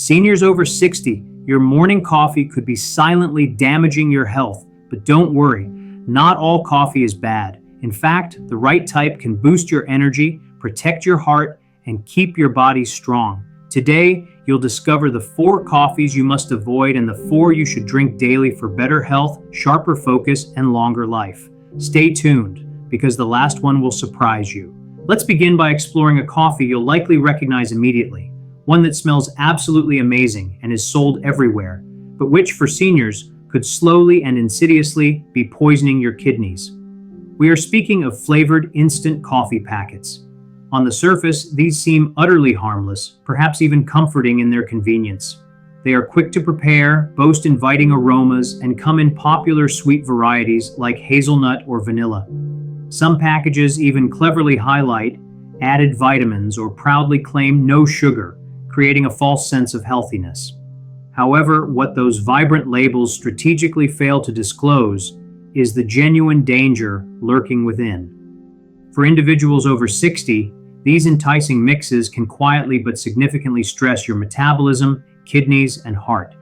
Seniors over 60, your morning coffee could be silently damaging your health, but don't worry, not all coffee is bad. In fact, the right type can boost your energy, protect your heart, and keep your body strong. Today, you'll discover the 4 coffees you must avoid and the 4 you should drink daily for better health, sharper focus, and longer life. Stay tuned, because the last one will surprise you. Let's begin by exploring a coffee you'll likely recognize immediately, one that smells absolutely amazing and is sold everywhere, but which, for seniors, could slowly and insidiously be poisoning your kidneys. We are speaking of flavored instant coffee packets. On the surface, these seem utterly harmless, perhaps even comforting in their convenience. They are quick to prepare, boast inviting aromas, and come in popular sweet varieties like hazelnut or vanilla. Some packages even cleverly highlight added vitamins or proudly claim no sugar, creating a false sense of healthiness. However, what those vibrant labels strategically fail to disclose is the genuine danger lurking within. For individuals over 60, these enticing mixes can quietly but significantly stress your metabolism, kidneys, and heart.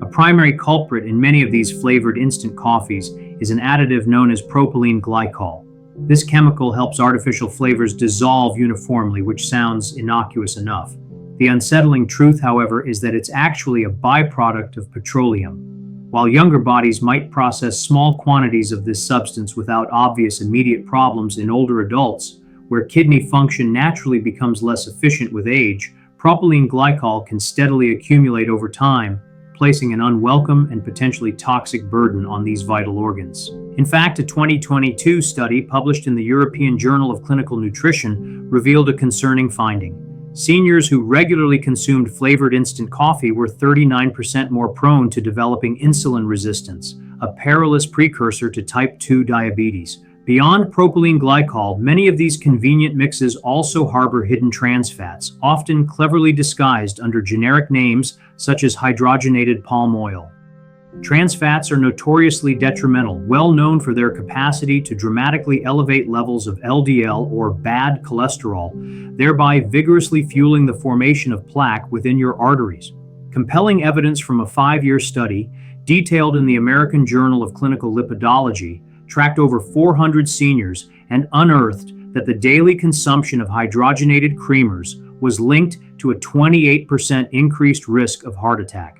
A primary culprit in many of these flavored instant coffees is an additive known as propylene glycol. This chemical helps artificial flavors dissolve uniformly, which sounds innocuous enough. The unsettling truth, however, is that it's actually a byproduct of petroleum. While younger bodies might process small quantities of this substance without obvious immediate problems, in older adults, where kidney function naturally becomes less efficient with age, propylene glycol can steadily accumulate over time, placing an unwelcome and potentially toxic burden on these vital organs. In fact, a 2022 study published in the European Journal of Clinical Nutrition revealed a concerning finding. Seniors who regularly consumed flavored instant coffee were 39% more prone to developing insulin resistance, a perilous precursor to type 2 diabetes. Beyond propylene glycol, many of these convenient mixes also harbor hidden trans fats, often cleverly disguised under generic names such as hydrogenated palm oil. Trans fats are notoriously detrimental, well known for their capacity to dramatically elevate levels of LDL or bad cholesterol, thereby vigorously fueling the formation of plaque within your arteries. Compelling evidence from a 5-year study, detailed in the American Journal of Clinical Lipidology, tracked over 400 seniors and unearthed that the daily consumption of hydrogenated creamers was linked to a 28% increased risk of heart attack.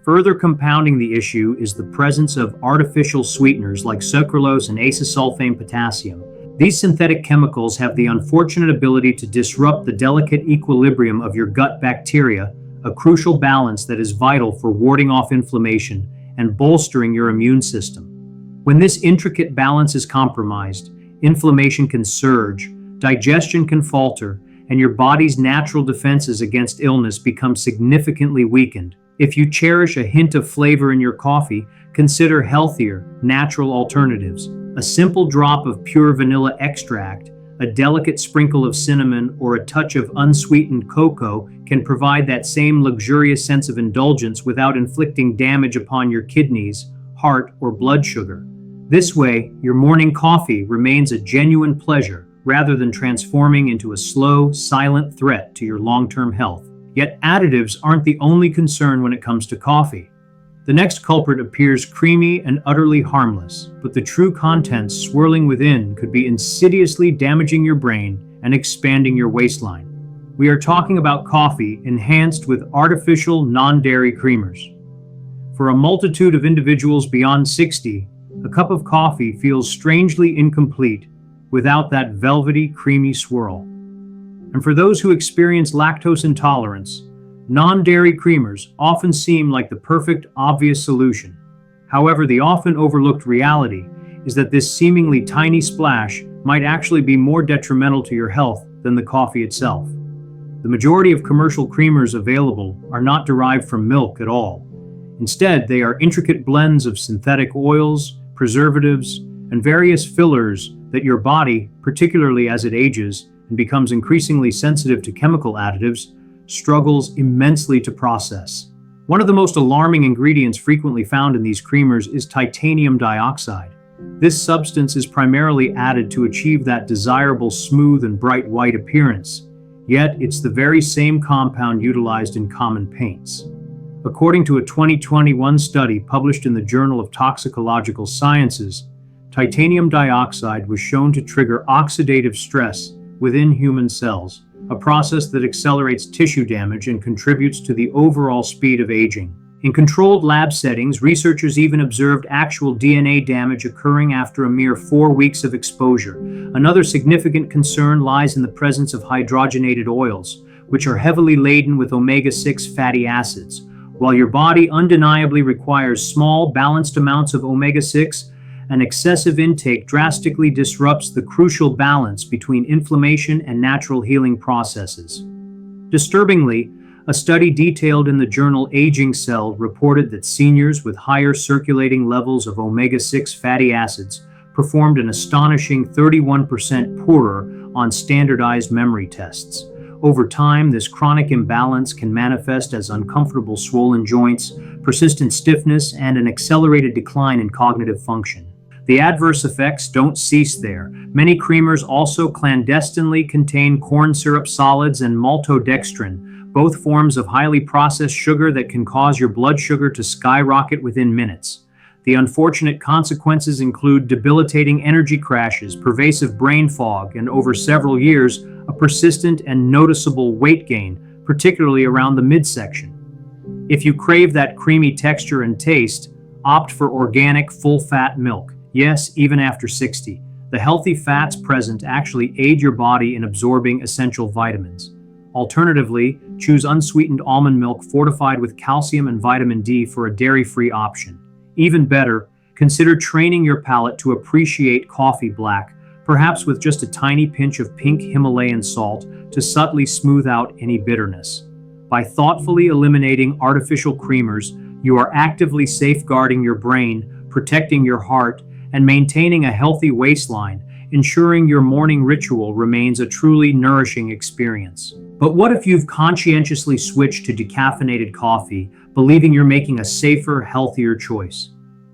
Further compounding the issue is the presence of artificial sweeteners like sucralose and acesulfame potassium. These synthetic chemicals have the unfortunate ability to disrupt the delicate equilibrium of your gut bacteria, a crucial balance that is vital for warding off inflammation and bolstering your immune system. When this intricate balance is compromised, inflammation can surge, digestion can falter, and your body's natural defenses against illness become significantly weakened. If you cherish a hint of flavor in your coffee, consider healthier, natural alternatives. A simple drop of pure vanilla extract, a delicate sprinkle of cinnamon, or a touch of unsweetened cocoa can provide that same luxurious sense of indulgence without inflicting damage upon your kidneys, heart, or blood sugar. This way, your morning coffee remains a genuine pleasure rather than transforming into a slow, silent threat to your long-term health. Yet additives aren't the only concern when it comes to coffee. The next culprit appears creamy and utterly harmless, but the true contents swirling within could be insidiously damaging your brain and expanding your waistline. We are talking about coffee enhanced with artificial non-dairy creamers. For a multitude of individuals beyond 60, a cup of coffee feels strangely incomplete without that velvety, creamy swirl. And for those who experience lactose intolerance, non-dairy creamers often seem like the perfect, obvious solution. However, the often overlooked reality is that this seemingly tiny splash might actually be more detrimental to your health than the coffee itself. The majority of commercial creamers available are not derived from milk at all. Instead, they are intricate blends of synthetic oils, preservatives, and various fillers that your body, particularly as it ages and becomes increasingly sensitive to chemical additives, struggles immensely to process. One of the most alarming ingredients frequently found in these creamers is titanium dioxide. This substance is primarily added to achieve that desirable smooth and bright white appearance. Yet, it's the very same compound utilized in common paints. According to a 2021 study published in the Journal of Toxicological Sciences, titanium dioxide was shown to trigger oxidative stress within human cells, a process that accelerates tissue damage and contributes to the overall speed of aging. In controlled lab settings, researchers even observed actual DNA damage occurring after a mere 4 weeks of exposure. Another significant concern lies in the presence of hydrogenated oils, which are heavily laden with omega-6 fatty acids. While your body undeniably requires small, balanced amounts of omega-6, an excessive intake drastically disrupts the crucial balance between inflammation and natural healing processes. Disturbingly, a study detailed in the journal Aging Cell reported that seniors with higher circulating levels of omega-6 fatty acids performed an astonishing 31% poorer on standardized memory tests. Over time, this chronic imbalance can manifest as uncomfortable swollen joints, persistent stiffness, and an accelerated decline in cognitive function. The adverse effects don't cease there. Many creamers also clandestinely contain corn syrup solids and maltodextrin, both forms of highly processed sugar that can cause your blood sugar to skyrocket within minutes. The unfortunate consequences include debilitating energy crashes, pervasive brain fog, and over several years, a persistent and noticeable weight gain, particularly around the midsection. If you crave that creamy texture and taste, opt for organic, full-fat milk. Yes, even after 60. The healthy fats present actually aid your body in absorbing essential vitamins. Alternatively, choose unsweetened almond milk fortified with calcium and vitamin D for a dairy-free option. Even better, consider training your palate to appreciate coffee black, perhaps with just a tiny pinch of pink Himalayan salt to subtly smooth out any bitterness. By thoughtfully eliminating artificial creamers, you are actively safeguarding your brain, protecting your heart, and maintaining a healthy waistline, ensuring your morning ritual remains a truly nourishing experience. But what if you've conscientiously switched to decaffeinated coffee, believing you're making a safer, healthier choice?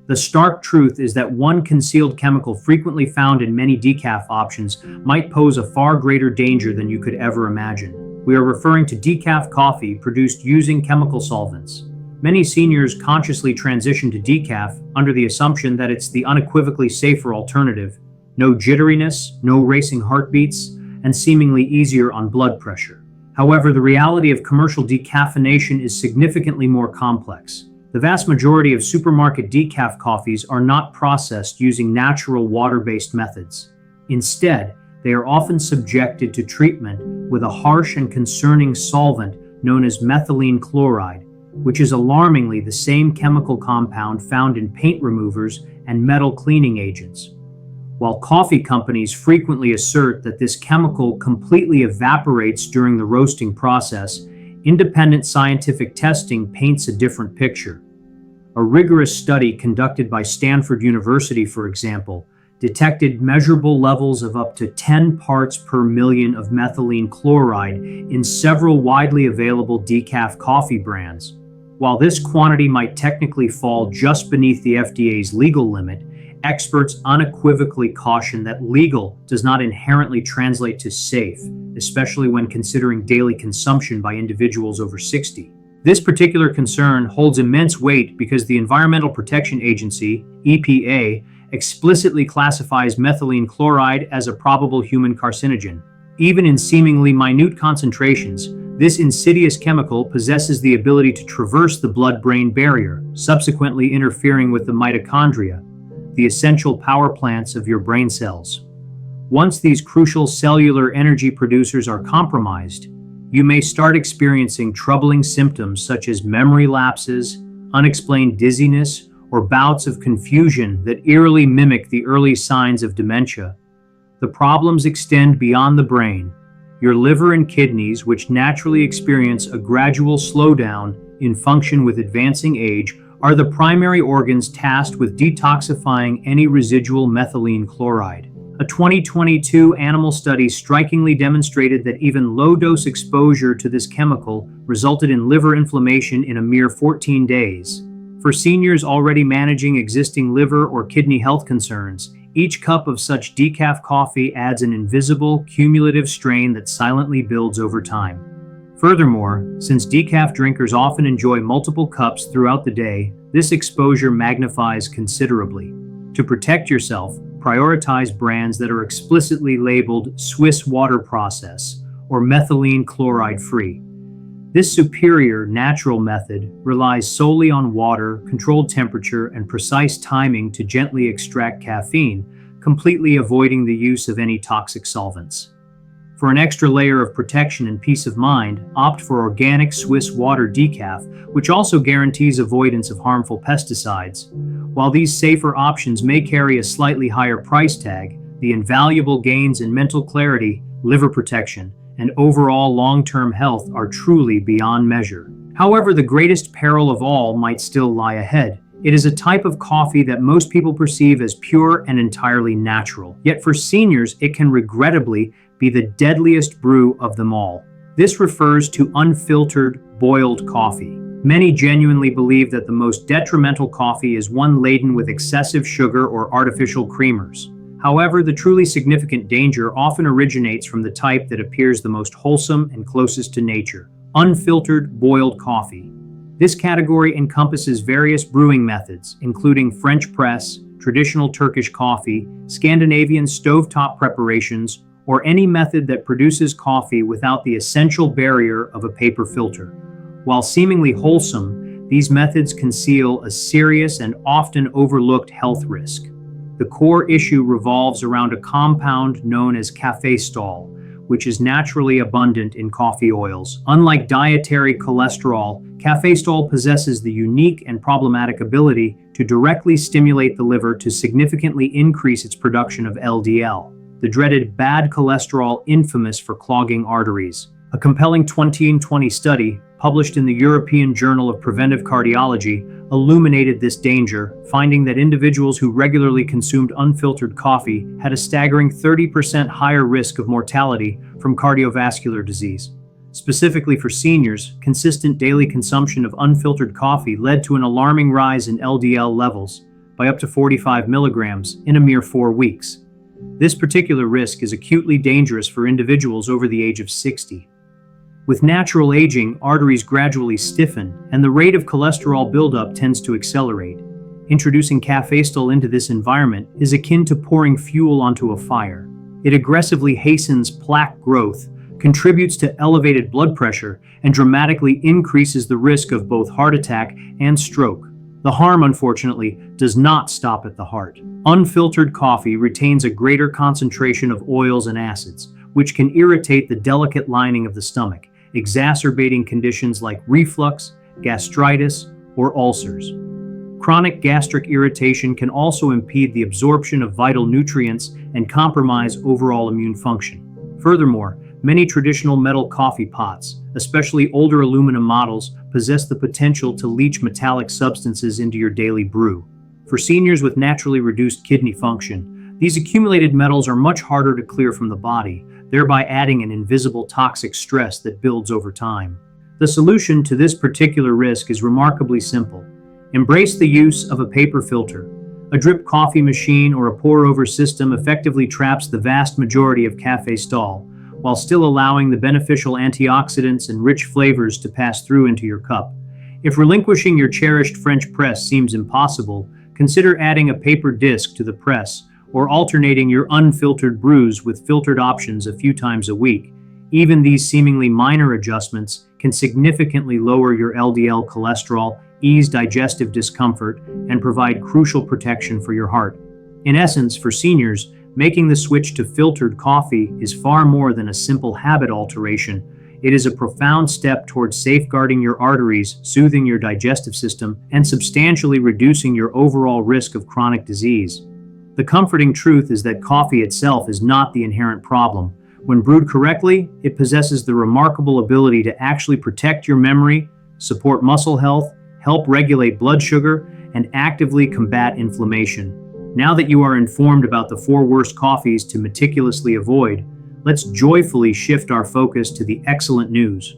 The stark truth is that one concealed chemical frequently found in many decaf options might pose a far greater danger than you could ever imagine. We are referring to decaf coffee produced using chemical solvents. Many seniors consciously transition to decaf under the assumption that it's the unequivocally safer alternative. No jitteriness, no racing heartbeats, and seemingly easier on blood pressure. However, the reality of commercial decaffeination is significantly more complex. The vast majority of supermarket decaf coffees are not processed using natural water-based methods. Instead, they are often subjected to treatment with a harsh and concerning solvent known as methylene chloride, which is alarmingly the same chemical compound found in paint removers and metal cleaning agents. While coffee companies frequently assert that this chemical completely evaporates during the roasting process, independent scientific testing paints a different picture. A rigorous study conducted by Stanford University, for example, detected measurable levels of up to 10 parts per million of methylene chloride in several widely available decaf coffee brands. While this quantity might technically fall just beneath the FDA's legal limit, experts unequivocally caution that legal does not inherently translate to safe, especially when considering daily consumption by individuals over 60. This particular concern holds immense weight because the Environmental Protection Agency, EPA, explicitly classifies methylene chloride as a probable human carcinogen. Even in seemingly minute concentrations, this insidious chemical possesses the ability to traverse the blood-brain barrier, subsequently interfering with the mitochondria, the essential power plants of your brain cells. Once these crucial cellular energy producers are compromised, you may start experiencing troubling symptoms such as memory lapses, unexplained dizziness, or bouts of confusion that eerily mimic the early signs of dementia. The problems extend beyond the brain. Your liver and kidneys, which naturally experience a gradual slowdown in function with advancing age, are the primary organs tasked with detoxifying any residual methylene chloride. A 2022 animal study strikingly demonstrated that even low-dose exposure to this chemical resulted in liver inflammation in a mere 14 days. For seniors already managing existing liver or kidney health concerns, Each cup of such decaf coffee adds an invisible, cumulative strain that silently builds over time. Furthermore, since decaf drinkers often enjoy multiple cups throughout the day, this exposure magnifies considerably. To protect yourself, prioritize brands that are explicitly labeled Swiss water process or methylene chloride free. This superior natural method relies solely on water, controlled temperature, and precise timing to gently extract caffeine, completely avoiding the use of any toxic solvents. For an extra layer of protection and peace of mind, opt for organic Swiss water decaf, which also guarantees avoidance of harmful pesticides. While these safer options may carry a slightly higher price tag, the invaluable gains in mental clarity, liver protection, and overall long-term health are truly beyond measure. However, the greatest peril of all might still lie ahead. It is a type of coffee that most people perceive as pure and entirely natural. Yet for seniors, it can regrettably be the deadliest brew of them all. This refers to unfiltered, boiled coffee. Many genuinely believe that the most detrimental coffee is one laden with excessive sugar or artificial creamers. However, the truly significant danger often originates from the type that appears the most wholesome and closest to nature, unfiltered boiled coffee. This category encompasses various brewing methods, including French press, traditional Turkish coffee, Scandinavian stovetop preparations, or any method that produces coffee without the essential barrier of a paper filter. While seemingly wholesome, these methods conceal a serious and often overlooked health risk. The core issue revolves around a compound known as cafestol, which is naturally abundant in coffee oils. Unlike dietary cholesterol, cafestol possesses the unique and problematic ability to directly stimulate the liver to significantly increase its production of LDL, the dreaded bad cholesterol infamous for clogging arteries. A compelling 2020 study, published in the European Journal of Preventive Cardiology, illuminated this danger, finding that individuals who regularly consumed unfiltered coffee had a staggering 30% higher risk of mortality from cardiovascular disease. Specifically for seniors, consistent daily consumption of unfiltered coffee led to an alarming rise in LDL levels by up to 45 milligrams in a mere 4 weeks. This particular risk is acutely dangerous for individuals over the age of 60. With natural aging, arteries gradually stiffen, and the rate of cholesterol buildup tends to accelerate. Introducing cafestol into this environment is akin to pouring fuel onto a fire. It aggressively hastens plaque growth, contributes to elevated blood pressure, and dramatically increases the risk of both heart attack and stroke. The harm, unfortunately, does not stop at the heart. Unfiltered coffee retains a greater concentration of oils and acids, which can irritate the delicate lining of the stomach, exacerbating conditions like reflux, gastritis, or ulcers. Chronic gastric irritation can also impede the absorption of vital nutrients and compromise overall immune function. Furthermore, many traditional metal coffee pots, especially older aluminum models, possess the potential to leach metallic substances into your daily brew. For seniors with naturally reduced kidney function, these accumulated metals are much harder to clear from the body, thereby adding an invisible toxic stress that builds over time. The solution to this particular risk is remarkably simple. Embrace the use of a paper filter. A drip coffee machine or a pour-over system effectively traps the vast majority of cafestol, while still allowing the beneficial antioxidants and rich flavors to pass through into your cup. If relinquishing your cherished French press seems impossible, consider adding a paper disc to the press, or alternating your unfiltered brews with filtered options a few times a week. Even these seemingly minor adjustments can significantly lower your LDL cholesterol, ease digestive discomfort, and provide crucial protection for your heart. In essence, for seniors, making the switch to filtered coffee is far more than a simple habit alteration. It is a profound step towards safeguarding your arteries, soothing your digestive system, and substantially reducing your overall risk of chronic disease. The comforting truth is that coffee itself is not the inherent problem. When brewed correctly, it possesses the remarkable ability to actually protect your memory, support muscle health, help regulate blood sugar, and actively combat inflammation. Now that you are informed about the 4 worst coffees to meticulously avoid, let's joyfully shift our focus to the excellent news.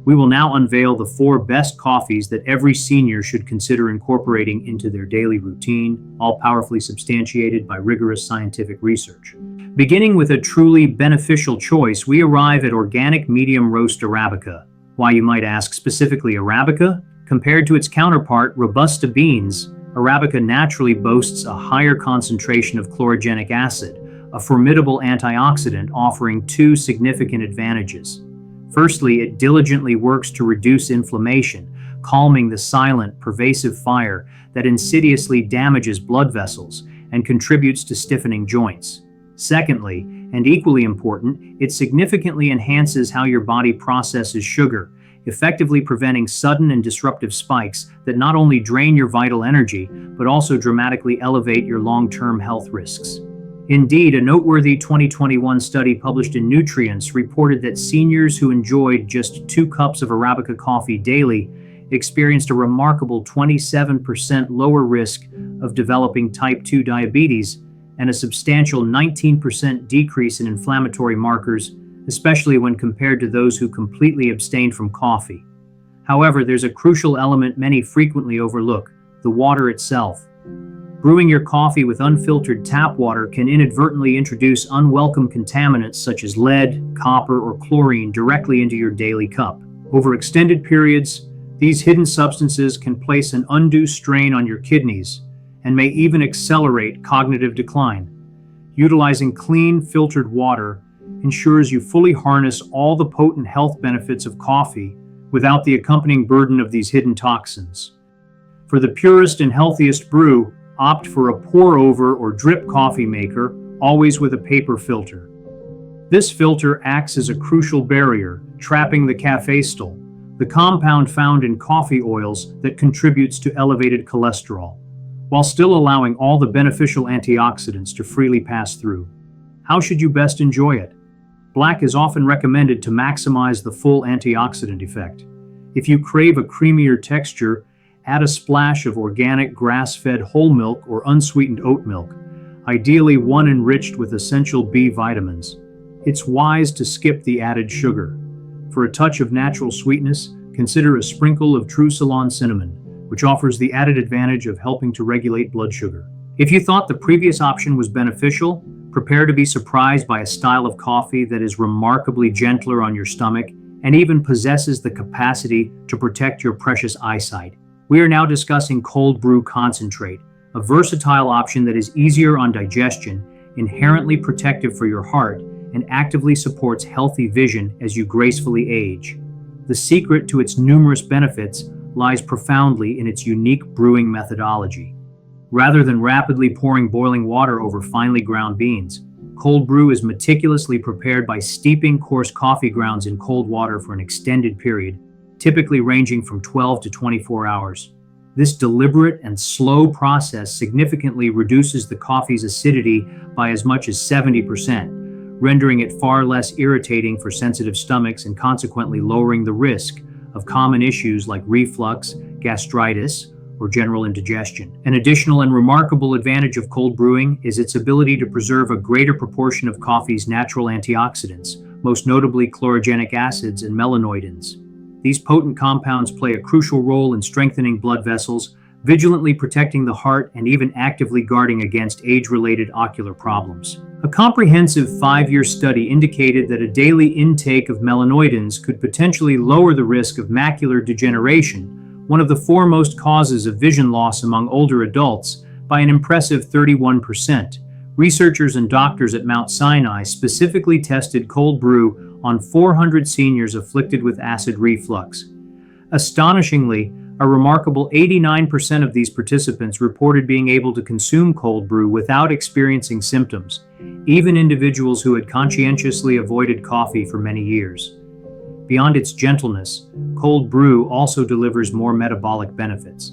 We will now unveil the 4 best coffees that every senior should consider incorporating into their daily routine, all powerfully substantiated by rigorous scientific research. Beginning with a truly beneficial choice, we arrive at organic medium roast Arabica. Why, you might ask, specifically Arabica? Compared to its counterpart, Robusta beans, Arabica naturally boasts a higher concentration of chlorogenic acid, a formidable antioxidant offering 2 significant advantages. Firstly, it diligently works to reduce inflammation, calming the silent, pervasive fire that insidiously damages blood vessels and contributes to stiffening joints. Secondly, and equally important, it significantly enhances how your body processes sugar, effectively preventing sudden and disruptive spikes that not only drain your vital energy, but also dramatically elevate your long-term health risks. Indeed, a noteworthy 2021 study published in Nutrients reported that seniors who enjoyed just 2 cups of Arabica coffee daily experienced a remarkable 27% lower risk of developing type 2 diabetes and a substantial 19% decrease in inflammatory markers, especially when compared to those who completely abstained from coffee. However, there's a crucial element many frequently overlook: the water itself. Brewing your coffee with unfiltered tap water can inadvertently introduce unwelcome contaminants such as lead, copper, or chlorine directly into your daily cup. Over extended periods, these hidden substances can place an undue strain on your kidneys and may even accelerate cognitive decline. Utilizing clean, filtered water ensures you fully harness all the potent health benefits of coffee without the accompanying burden of these hidden toxins. For the purest and healthiest brew, opt for a pour-over or drip coffee maker, always with a paper filter. This filter acts as a crucial barrier, trapping the caffeistol, the compound found in coffee oils that contributes to elevated cholesterol, while still allowing all the beneficial antioxidants to freely pass through. How should you best enjoy it? Black is often recommended to maximize the full antioxidant effect. If you crave a creamier texture, add a splash of organic grass-fed whole milk or unsweetened oat milk, ideally one enriched with essential B vitamins. It's wise to skip the added sugar. For a touch of natural sweetness, consider a sprinkle of true Ceylon cinnamon, which offers the added advantage of helping to regulate blood sugar. If you thought the previous option was beneficial, prepare to be surprised by a style of coffee that is remarkably gentler on your stomach and even possesses the capacity to protect your precious eyesight. We are now discussing cold brew concentrate, a versatile option that is easier on digestion, inherently protective for your heart, and actively supports healthy vision as you gracefully age. The secret to its numerous benefits lies profoundly in its unique brewing methodology. Rather than rapidly pouring boiling water over finely ground beans, cold brew is meticulously prepared by steeping coarse coffee grounds in cold water for an extended period, typically ranging from 12 to 24 hours. This deliberate and slow process significantly reduces the coffee's acidity by as much as 70%, rendering it far less irritating for sensitive stomachs and consequently lowering the risk of common issues like reflux, gastritis, or general indigestion. An additional and remarkable advantage of cold brewing is its ability to preserve a greater proportion of coffee's natural antioxidants, most notably chlorogenic acids and melanoidins. These potent compounds play a crucial role in strengthening blood vessels, vigilantly protecting the heart, and even actively guarding against age-related ocular problems. A comprehensive 5-year study indicated that a daily intake of melanoidins could potentially lower the risk of macular degeneration, one of the foremost causes of vision loss among older adults, by an impressive 31%. Researchers and doctors at Mount Sinai specifically tested cold brew on 400 seniors afflicted with acid reflux. Astonishingly, a remarkable 89% of these participants reported being able to consume cold brew without experiencing symptoms, even individuals who had conscientiously avoided coffee for many years. Beyond its gentleness, cold brew also delivers more metabolic benefits.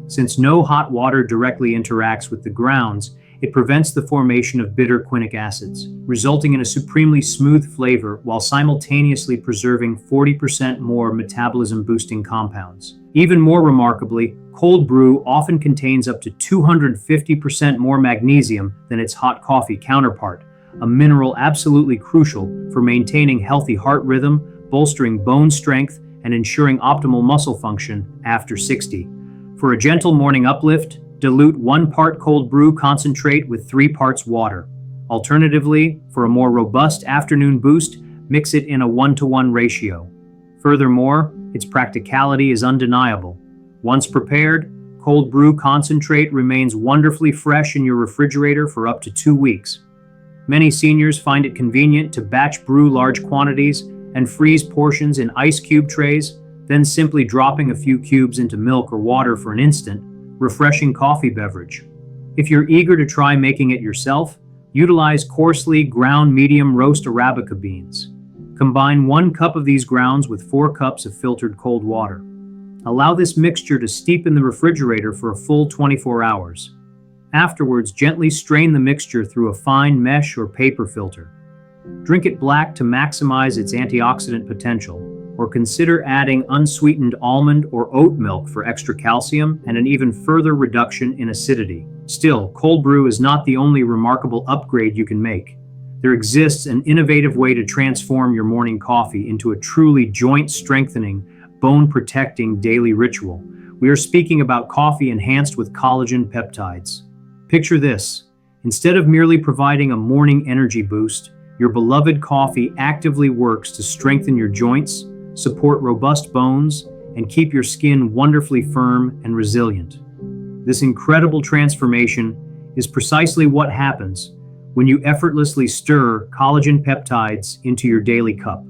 Since no hot water directly interacts with the grounds, it prevents the formation of bitter quinic acids, resulting in a supremely smooth flavor while simultaneously preserving 40% more metabolism-boosting compounds. Even more remarkably, cold brew often contains up to 250% more magnesium than its hot coffee counterpart, a mineral absolutely crucial for maintaining healthy heart rhythm, bolstering bone strength, and ensuring optimal muscle function after 60. For a gentle morning uplift, dilute 1 part cold brew concentrate with 3 parts water. Alternatively, for a more robust afternoon boost, mix it in a 1-to-1 ratio. Furthermore, its practicality is undeniable. Once prepared, cold brew concentrate remains wonderfully fresh in your refrigerator for up to 2 weeks. Many seniors find it convenient to batch brew large quantities and freeze portions in ice cube trays, then simply dropping a few cubes into milk or water for an instant, refreshing coffee beverage. If you're eager to try making it yourself, utilize coarsely ground medium roast Arabica beans. Combine 1 cup of these grounds with 4 cups of filtered cold water. Allow this mixture to steep in the refrigerator for a full 24 hours. Afterwards, gently strain the mixture through a fine mesh or paper filter. Drink it black to maximize its antioxidant potential, or consider adding unsweetened almond or oat milk for extra calcium and an even further reduction in acidity. Still, cold brew is not the only remarkable upgrade you can make. There exists an innovative way to transform your morning coffee into a truly joint-strengthening, bone-protecting daily ritual. We are speaking about coffee enhanced with collagen peptides. Picture this. Instead of merely providing a morning energy boost, your beloved coffee actively works to strengthen your joints, support robust bones, and keep your skin wonderfully firm and resilient. This incredible transformation is precisely what happens when you effortlessly stir collagen peptides into your daily cup.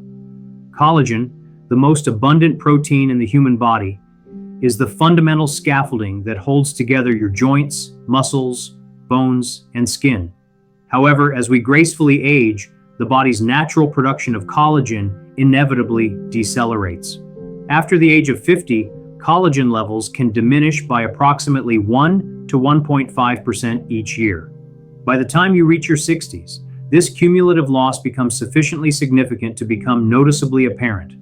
Collagen, the most abundant protein in the human body, is the fundamental scaffolding that holds together your joints, muscles, bones, and skin. However, as we gracefully age, the body's natural production of collagen inevitably decelerates. After the age of 50, collagen levels can diminish by approximately 1 to 1.5% each year. By the time you reach your 60s, this cumulative loss becomes sufficiently significant to become noticeably apparent.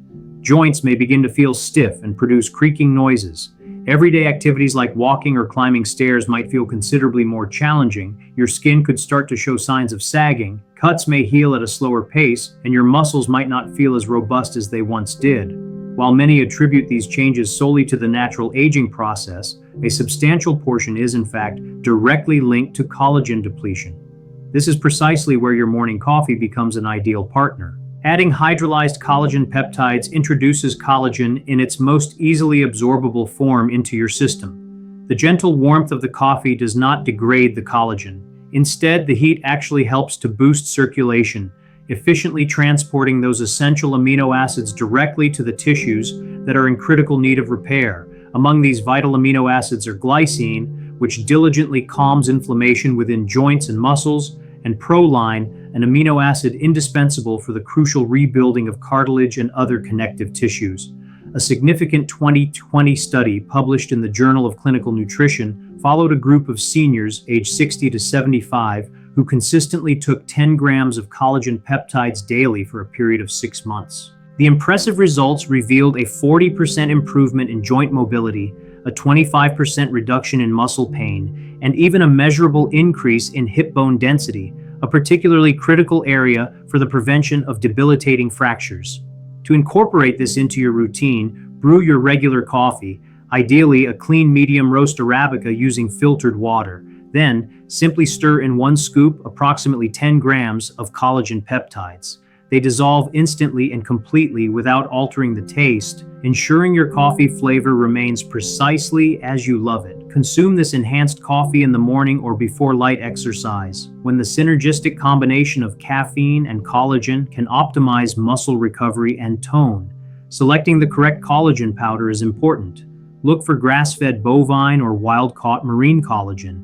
Joints may begin to feel stiff and produce creaking noises. Everyday activities like walking or climbing stairs might feel considerably more challenging. Your skin could start to show signs of sagging. Cuts may heal at a slower pace, and your muscles might not feel as robust as they once did. While many attribute these changes solely to the natural aging process, a substantial portion is, in fact, directly linked to collagen depletion. This is precisely where your morning coffee becomes an ideal partner. Adding hydrolyzed collagen peptides introduces collagen in its most easily absorbable form into your system. The gentle warmth of the coffee does not degrade the collagen. Instead, the heat actually helps to boost circulation, efficiently transporting those essential amino acids directly to the tissues that are in critical need of repair. Among these vital amino acids are glycine, which diligently calms inflammation within joints and muscles, and proline, an amino acid indispensable for the crucial rebuilding of cartilage and other connective tissues. A significant 2020 study published in the Journal of Clinical Nutrition followed a group of seniors aged 60 to 75 who consistently took 10 grams of collagen peptides daily for a period of 6 months. The impressive results revealed a 40% improvement in joint mobility, a 25% reduction in muscle pain, and even a measurable increase in hip bone density, a particularly critical area for the prevention of debilitating fractures. To incorporate this into your routine, brew your regular coffee, ideally a clean medium roast Arabica using filtered water. Then, simply stir in 1 scoop, approximately 10 grams, of collagen peptides. They dissolve instantly and completely without altering the taste, ensuring your coffee flavor remains precisely as you love it. Consume this enhanced coffee in the morning or before light exercise, when the synergistic combination of caffeine and collagen can optimize muscle recovery and tone. Selecting the correct collagen powder is important. Look for grass-fed bovine or wild-caught marine collagen.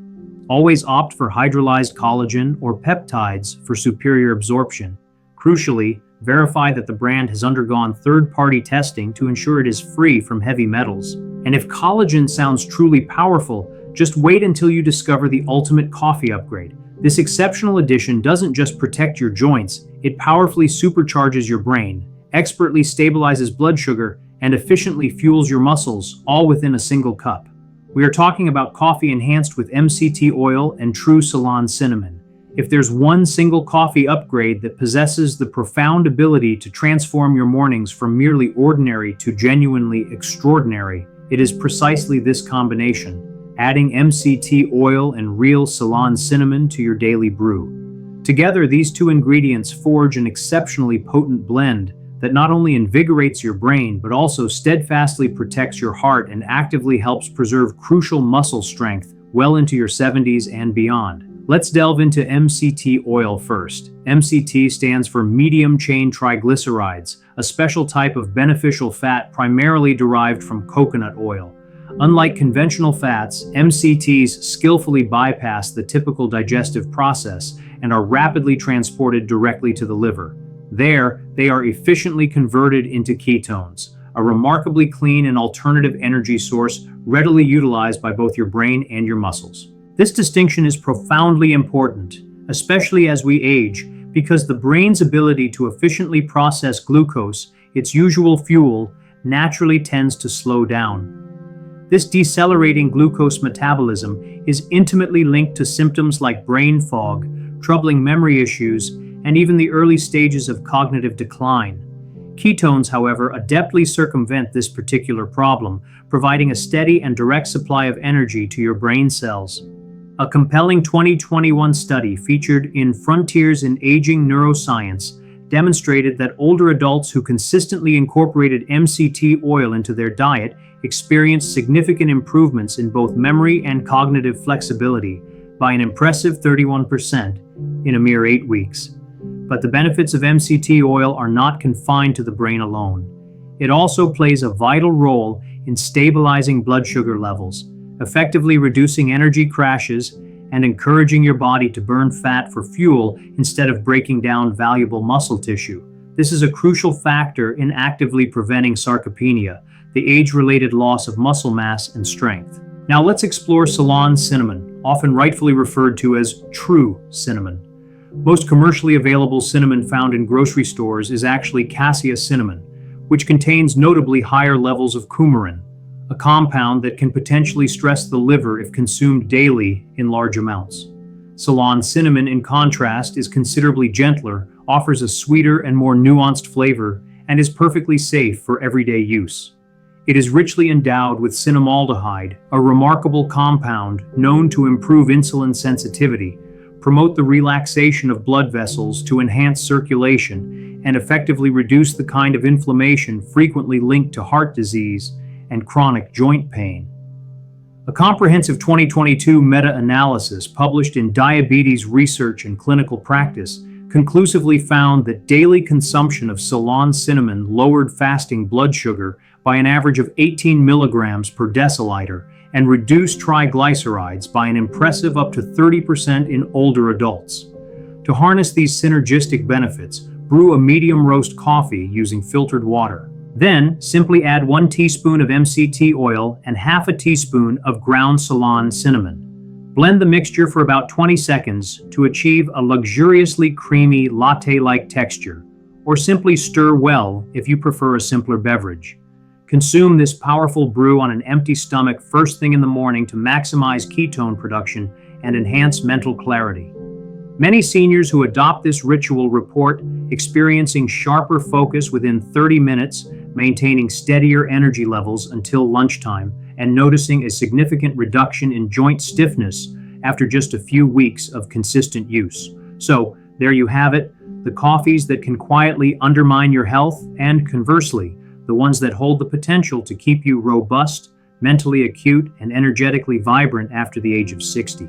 Always opt for hydrolyzed collagen or peptides for superior absorption. Crucially, verify that the brand has undergone third-party testing to ensure it is free from heavy metals. And if collagen sounds truly powerful, just wait until you discover the ultimate coffee upgrade. This exceptional addition doesn't just protect your joints, it powerfully supercharges your brain, expertly stabilizes blood sugar, and efficiently fuels your muscles, all within a single cup. We are talking about coffee enhanced with MCT oil and true Ceylon cinnamon. If there's one single coffee upgrade that possesses the profound ability to transform your mornings from merely ordinary to genuinely extraordinary, it is precisely this combination, adding MCT oil and real Ceylon cinnamon to your daily brew. Together, these two ingredients forge an exceptionally potent blend that not only invigorates your brain, but also steadfastly protects your heart and actively helps preserve crucial muscle strength well into your 70s and beyond. Let's delve into MCT oil first. MCT stands for medium-chain triglycerides, a special type of beneficial fat primarily derived from coconut oil. Unlike conventional fats, MCTs skillfully bypass the typical digestive process and are rapidly transported directly to the liver. There, they are efficiently converted into ketones, a remarkably clean and alternative energy source readily utilized by both your brain and your muscles. This distinction is profoundly important, especially as we age, because the brain's ability to efficiently process glucose, its usual fuel, naturally tends to slow down. This decelerating glucose metabolism is intimately linked to symptoms like brain fog, troubling memory issues, and even the early stages of cognitive decline. Ketones, however, adeptly circumvent this particular problem, providing a steady and direct supply of energy to your brain cells. A compelling 2021 study featured in Frontiers in Aging Neuroscience demonstrated that older adults who consistently incorporated MCT oil into their diet experienced significant improvements in both memory and cognitive flexibility by an impressive 31% in a mere 8 weeks. But the benefits of MCT oil are not confined to the brain alone. It also plays a vital role in stabilizing blood sugar levels, effectively reducing energy crashes, and encouraging your body to burn fat for fuel instead of breaking down valuable muscle tissue. This is a crucial factor in actively preventing sarcopenia, the age-related loss of muscle mass and strength. Now let's explore Ceylon cinnamon, often rightfully referred to as true cinnamon. Most commercially available cinnamon found in grocery stores is actually cassia cinnamon, which contains notably higher levels of coumarin, a compound that can potentially stress the liver if consumed daily in large amounts. Ceylon cinnamon, in contrast, is considerably gentler, offers a sweeter and more nuanced flavor, and is perfectly safe for everyday use. It is richly endowed with cinnamaldehyde, a remarkable compound known to improve insulin sensitivity, promote the relaxation of blood vessels to enhance circulation, and effectively reduce the kind of inflammation frequently linked to heart disease and chronic joint pain. A comprehensive 2022 meta-analysis published in Diabetes Research and Clinical Practice conclusively found that daily consumption of Ceylon cinnamon lowered fasting blood sugar by an average of 18 milligrams per deciliter and reduced triglycerides by an impressive up to 30% in older adults. To harness these synergistic benefits, brew a medium roast coffee using filtered water. Then, simply add 1 teaspoon of MCT oil and half a teaspoon of ground Ceylon cinnamon. Blend the mixture for about 20 seconds to achieve a luxuriously creamy latte-like texture, or simply stir well if you prefer a simpler beverage. Consume this powerful brew on an empty stomach first thing in the morning to maximize ketone production and enhance mental clarity. Many seniors who adopt this ritual report experiencing sharper focus within 30 minutes, maintaining steadier energy levels until lunchtime, and noticing a significant reduction in joint stiffness after just a few weeks of consistent use. So, there you have it, the coffees that can quietly undermine your health and, conversely, the ones that hold the potential to keep you robust, mentally acute, and energetically vibrant after the age of 60.